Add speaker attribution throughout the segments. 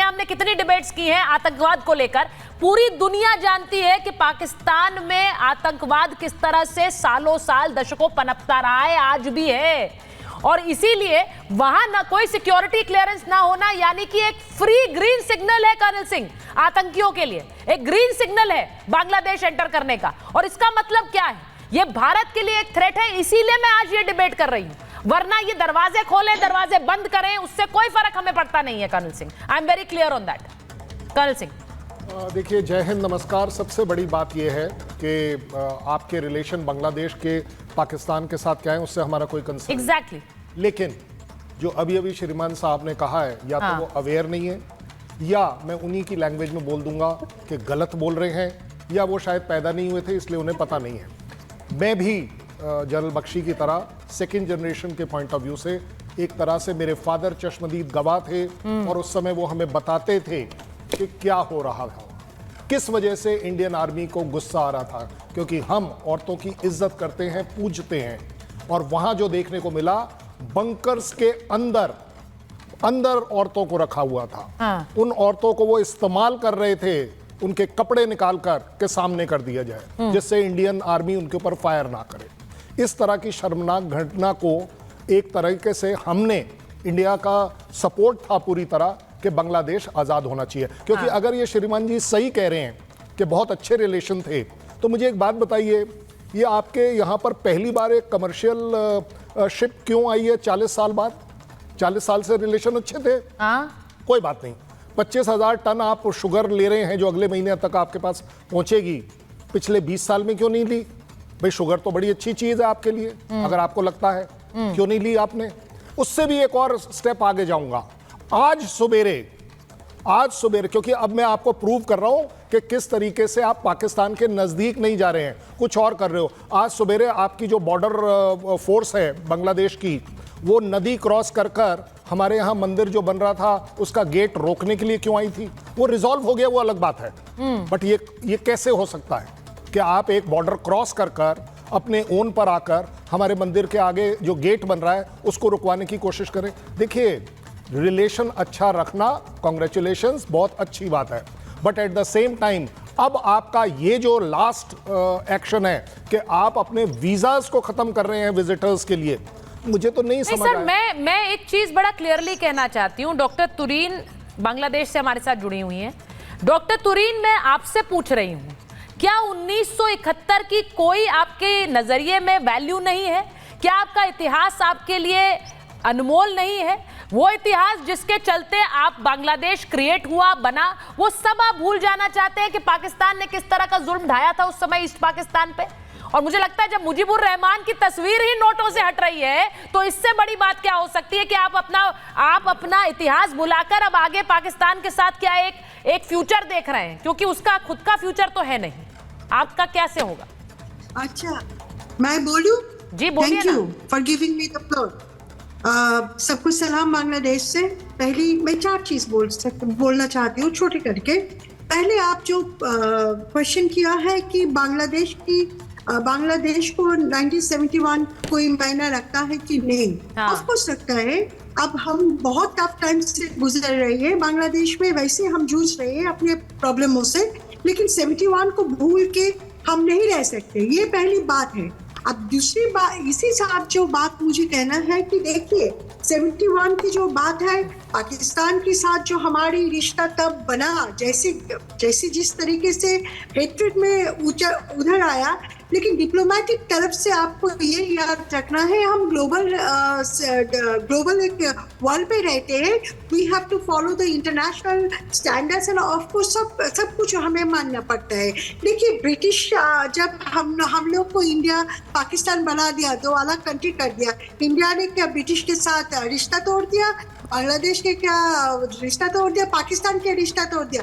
Speaker 1: हमने कितनी डिबेट्स की हैं आतंकवाद को लेकर। पूरी दुनिया जानती है कि पाकिस्तान में आतंकवाद किस तरह से सालों साल दशकों पनपता रहा है, आज भी है। और इसीलिए वहां ना कोई सिक्योरिटी क्लियरेंस ना होना यानी कि एक फ्री ग्रीन सिग्नल है कर्नल सिंह आतंकियों के लिए, एक ग्रीन सिग्नल है बांग्लादेश एंटर करने का। और इसका मतलब क्या है, ये भारत के लिए एक थ्रेट है, इसीलिए मैं आज ये डिबेट कर रही हूं। वरना ये दरवाजे खोलें दरवाजे बंद करें उससे कोई फर्क हमें पड़ता नहीं है colonel Singh. I am very clear on that. Colonel Singh
Speaker 2: देखिए, जय हिंद, नमस्कार। सबसे बड़ी बात यह है कि आपके रिलेशन बांग्लादेश के पाकिस्तान के साथ क्या है उससे हमारा कोई कंसर्न
Speaker 1: एग्जैक्टली।
Speaker 2: लेकिन जो अभी श्रीमान साहब ने कहा है, या तो वो अवेयर नहीं है, या मैं उन्हीं की लैंग्वेज में बोल दूंगा कि गलत बोल रहे हैं, या वो शायद पैदा नहीं हुए थे इसलिए उन्हें पता नहीं है। मैं भी जनरल बख्शी की तरह सेकेंड जनरेशन के पॉइंट ऑफ व्यू से एक तरह से मेरे फादर चश्मदीद गवाह थे और उस समय वो हमें बताते थे कि क्या हो रहा था, किस वजह से इंडियन आर्मी को गुस्सा आ रहा था, क्योंकि हम औरतों की इज्जत करते हैं, पूजते हैं। और वहां जो देखने को मिला, बंकर्स के अंदर औरतों को रखा हुआ था। उन औरतों को वो इस्तेमाल कर रहे थे, उनके कपड़े निकाल कर के सामने कर दिया जाए जिससे इंडियन आर्मी उनके ऊपर फायर ना करे। इस तरह की शर्मनाक घटना को एक तरीके से हमने, इंडिया का सपोर्ट था पूरी तरह कि बांग्लादेश आज़ाद होना चाहिए। क्योंकि अगर ये श्रीमान जी सही कह रहे हैं कि बहुत अच्छे रिलेशन थे, तो मुझे एक बात बताइए, ये आपके यहाँ पर पहली बार एक कमर्शियल शिप क्यों आई है 40 साल बाद? 40 साल से रिलेशन अच्छे थे, कोई बात नहीं। 25,000 टन आप शुगर ले रहे हैं जो अगले महीने तक आपके पास पहुंचेगी, पिछले 20 साल में क्यों नहीं ली? भाई शुगर तो बड़ी अच्छी चीज है आपके लिए, अगर आपको लगता है, क्यों नहीं ली आपने? उससे भी एक और स्टेप आगे जाऊंगा। आज सवेरे, क्योंकि अब मैं आपको प्रूव कर रहा हूं कि किस तरीके से आप पाकिस्तान के नजदीक नहीं जा रहे हैं, कुछ और कर रहे हो। आज सवेरे आपकी जो बॉर्डर फोर्स है बांग्लादेश की, वो नदी क्रॉस कर कर हमारे यहाँ मंदिर जो बन रहा था उसका गेट रोकने के लिए क्यों आई थी? वो रिजॉल्व हो गया, वो अलग बात है। बट ये कैसे हो सकता है कि आप एक बॉर्डर क्रॉस कर कर अपने ओन पर आकर हमारे मंदिर के आगे जो गेट बन रहा है उसको रुकवाने की कोशिश करें? देखिए, रिलेशन अच्छा रखना, कॉन्ग्रेचुलेशंस, बहुत अच्छी बात है। But at the same time अब आपका ये जो लास्ट एक्शन है कि आप अपने वीजास को खत्म कर रहे हैं विजिटर्स के लिए, मुझे तो नहीं समझ
Speaker 1: आया। मैं एक चीज बड़ा क्लियरली कहना चाहती हूँ। डॉक्टर तुरीन बांग्लादेश से हमारे साथ जुड़ी हुई हैं। डॉक्टर तुरीन, मैं आपसे पूछ रही हूँ, क्या 1971 की कोई आपके नजरिए में वैल्यू नहीं है? क्या आपका इतिहास आपके लिए अनमोल नहीं है? वो इतिहास जिसके चलते आप बांग्लादेश क्रिएट हुआ, बना, वो सब आप भूल जाना चाहते हैं कि पाकिस्तान ने किस तरह का जुल्म ढाया था उस समय ईस्ट पाकिस्तान पे? और मुझे लगता है जब मुजीबुर रहमान की तस्वीर ही नोटों से हट रही है तो इससे बड़ी बात क्या हो सकती है कि आप अपना इतिहास भुलाकर अब आगे पाकिस्तान के साथ क्या एक फ्यूचर देख रहे हैं, क्योंकि उसका खुद का फ्यूचर तो है नहीं। आपका कैसे होगा?
Speaker 3: अच्छा, मैं बोलूं?
Speaker 1: जी बोलिए।
Speaker 3: Thank you for giving me the floor. सबको सलाम बांग्लादेश से। पहली मैं 4 चीज बोलना चाहती हूँ छोटे करके। पहले आप जो क्वेश्चन किया है कि बांग्लादेश को 1971 कोई मायना रखता है कि नहीं? ऑफ कोर्स रखता है। अब हम बहुत टफ टाइम से गुजर रहे हैं बांग्लादेश में, वैसे हम जूझ रहे हैं अपने प्रॉब्लमों से, लेकिन 71 को भूल के हम नहीं रह सकते, ये पहली बात है। अब दूसरी बात, इसी साथ जो बात मुझे कहना है कि देखिए 71 की जो बात है, पाकिस्तान के साथ जो हमारी रिश्ता तब बना, जैसे जिस तरीके से हेट्रेड में उधर आया, लेकिन डिप्लोमेटिक तरफ से आपको ये याद रखना है, हम ग्लोबल एक वर्ल्ड पे रहते हैं। We have to follow the international standards and of course सब कुछ हमें मानना पड़ता है। देखिए, ब्रिटिश जब हम लोग को इंडिया पाकिस्तान बना दिया, 2 अलग कंट्री कर दिया, इंडिया ने क्या ब्रिटिश के साथ रिश्ता तोड़ दिया? बांग्लादेश के क्या रिश्ता तोड़ दिया? पाकिस्तान के रिश्ता तोड़ दिया।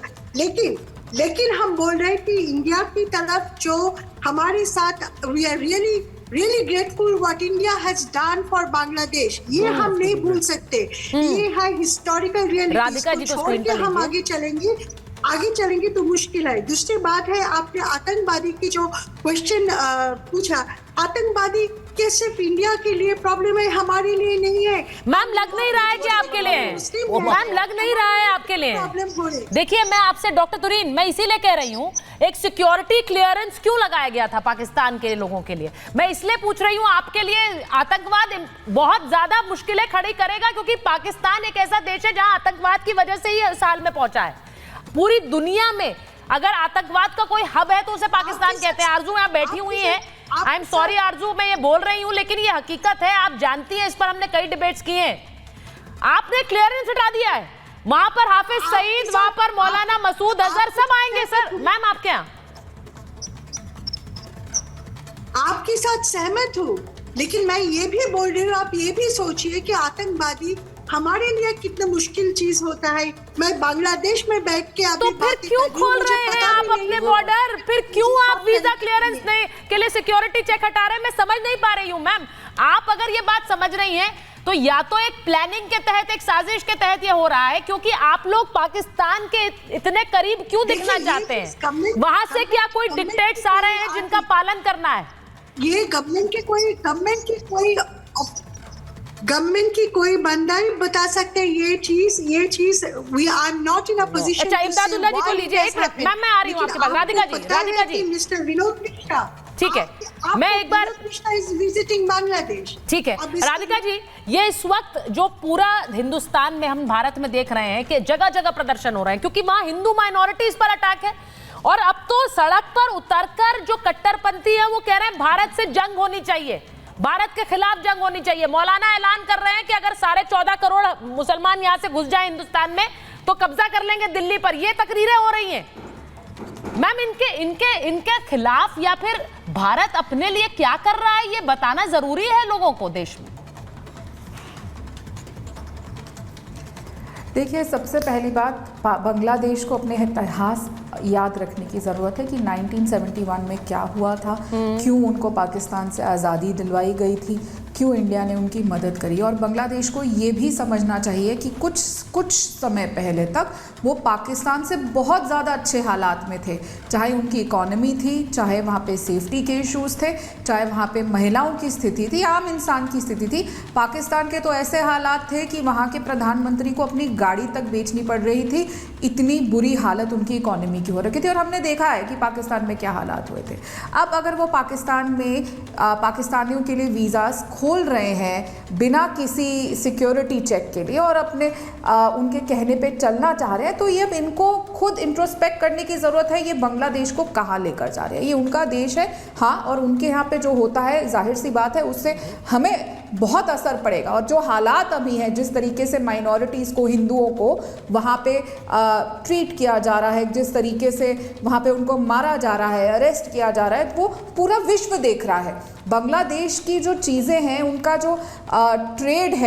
Speaker 3: लेकिन हम बोल रहे हैं कि इंडिया की तरफ जो हमारे साथ, we are really grateful what India has done for Bangladesh, ये हम नहीं भूल सकते। ये है हिस्टोरिकल रियलिटी। छोड़ के हम आगे चलेंगे तो मुश्किल है। दूसरी बात है, आपने आतंकवादी की जो क्वेश्चन पूछा, आतंकवादी ये सिर्फ इंडिया के लिए प्रॉब्लम है, हमारे लिए नहीं है।
Speaker 1: मैम लग नहीं रहा है कि आपके लिए है। मैम लग नहीं रहा है आपके लिए।
Speaker 3: प्रॉब्लम हो रही।
Speaker 1: देखिए मैं आपसे डॉक्टर तुरीन, मैं इसीलिए कह रही हूँ एक सिक्योरिटी क्लियरेंस क्यों लगाया गया था पाकिस्तान के लोगों के लिए। मैं इसलिए पूछ रही हूँ, आपके लिए आतंकवाद बहुत ज्यादा मुश्किलें खड़ी करेगा, क्योंकि पाकिस्तान एक ऐसा देश है जहां आतंकवाद की वजह से ही साल में पहुंचा है। पूरी दुनिया में अगर आतंकवाद का कोई हब है तो उसे पाकिस्तान कहते हैं। आरजू यहाँ बैठी हुई है, आई एम सॉरी आरजू, मैं ये बोल रही हूँ लेकिन ये हकीकत है, आप जानती हैं, इस पर हमने कई डिबेट्स किए हैं। आपने क्लियरेंस हटा दिया है, वहां पर हाफिज सईद, वहां पर मौलाना मसूद अजहर सब आएंगे। सर मैम आपके यहाँ
Speaker 3: आपके साथ सहमत हूँ, लेकिन मैं ये भी बोल रही हूँ, आप ये भी सोचिए कि आतंकवादी हमारे लिए कितना मुश्किल चीज होता है। मैं बांग्लादेश में बैठ के
Speaker 1: तो फिर क्यों खोल रहे हैं आप अपने बॉर्डर? फिर क्यों आप वीजा क्लियरेंस के लिए सिक्योरिटी चेक हटा रहे हैं? मैं समझ नहीं पा रही हूँ मैम। आप अगर ये बात समझ रही हैं तो या तो एक प्लानिंग के तहत, एक साजिश के तहत ये हो रहा है, क्योंकि आप लोग पाकिस्तान के इतने करीब क्यों दिखना चाहते हैं? वहां से क्या कोई डिक्टेट्स आ रहे हैं जिनका पालन करना है?
Speaker 3: ये गवर्नमेंट की कोई बंदा ही बता सकते हैं ये चीज we are not in a position.
Speaker 1: अच्छा इमदादुल्लाह जी को लीजिए एक मिनट, मैम मैं आ रही हूँ आपके पास। राधिका जी
Speaker 3: मिस्टर विनोद मिश्रा,
Speaker 1: ठीक है, मैं एक बार
Speaker 3: विजिटिंग बांग्लादेश।
Speaker 1: ठीक है राधिका जी, ये इस वक्त जो पूरा हिंदुस्तान में, हम भारत में देख रहे हैं कि जगह जगह प्रदर्शन हो रहे हैं, क्योंकि वहां हिंदू माइनॉरिटीज पर अटैक है, और अब तो सड़क पर उतरकर जो कट्टरपंथी है वो कह रहे हैं भारत से जंग होनी चाहिए, भारत के खिलाफ जंग होनी चाहिए। मौलाना ऐलान कर रहे हैं कि अगर 14.5 करोड़ मुसलमान यहां से घुस जाए हिंदुस्तान में तो कब्जा कर लेंगे दिल्ली पर। ये तकरीरें हो रही हैं मैम, इनके खिलाफ, या फिर भारत अपने लिए क्या कर रहा है ये बताना जरूरी है लोगों को देश में।
Speaker 4: देखिए, सबसे पहली बात, बांग्लादेश को अपने इतिहास याद रखने की ज़रूरत है कि 1971 में क्या हुआ था, क्यों उनको पाकिस्तान से आज़ादी दिलवाई गई थी, क्यों इंडिया ने उनकी मदद करी। और बांग्लादेश को ये भी समझना चाहिए कि कुछ समय पहले तक वो पाकिस्तान से बहुत ज़्यादा अच्छे हालात में थे, चाहे उनकी इकॉनमी थी, चाहे वहाँ पे सेफ्टी के इश्यूज़ थे, चाहे वहाँ पे महिलाओं की स्थिति थी, आम इंसान की स्थिति थी। पाकिस्तान के तो ऐसे हालात थे कि वहाँ के प्रधानमंत्री को अपनी गाड़ी तक बेचनी पड़ रही थी, इतनी बुरी हालत उनकी इकॉनमी की हो रखी थी। और हमने देखा है कि पाकिस्तान में क्या हालात हुए थे। अब अगर वो पाकिस्तान में पाकिस्तानियों के लिए वीज़ास खोल रहे हैं बिना किसी सिक्योरिटी चेक के लिए और अपने उनके कहने पे चलना चाह रहे हैं, तो ये अब इनको खुद इंट्रोस्पेक्ट करने की ज़रूरत है, ये बांग्लादेश को कहाँ लेकर जा रहे हैं। ये उनका देश है, हाँ, और उनके यहाँ पे जो होता है जाहिर सी बात है उससे हमें बहुत असर पड़ेगा। और जो हालात अभी हैं, जिस तरीके से माइनॉरिटीज़ को, हिंदुओं को वहाँ पे ट्रीट किया जा रहा है, जिस तरीके से वहाँ पे उनको मारा जा रहा है, अरेस्ट किया जा रहा है, वो पूरा विश्व देख रहा है। बांग्लादेश की जो चीज़ें हैं, उनका जो ट्रेड है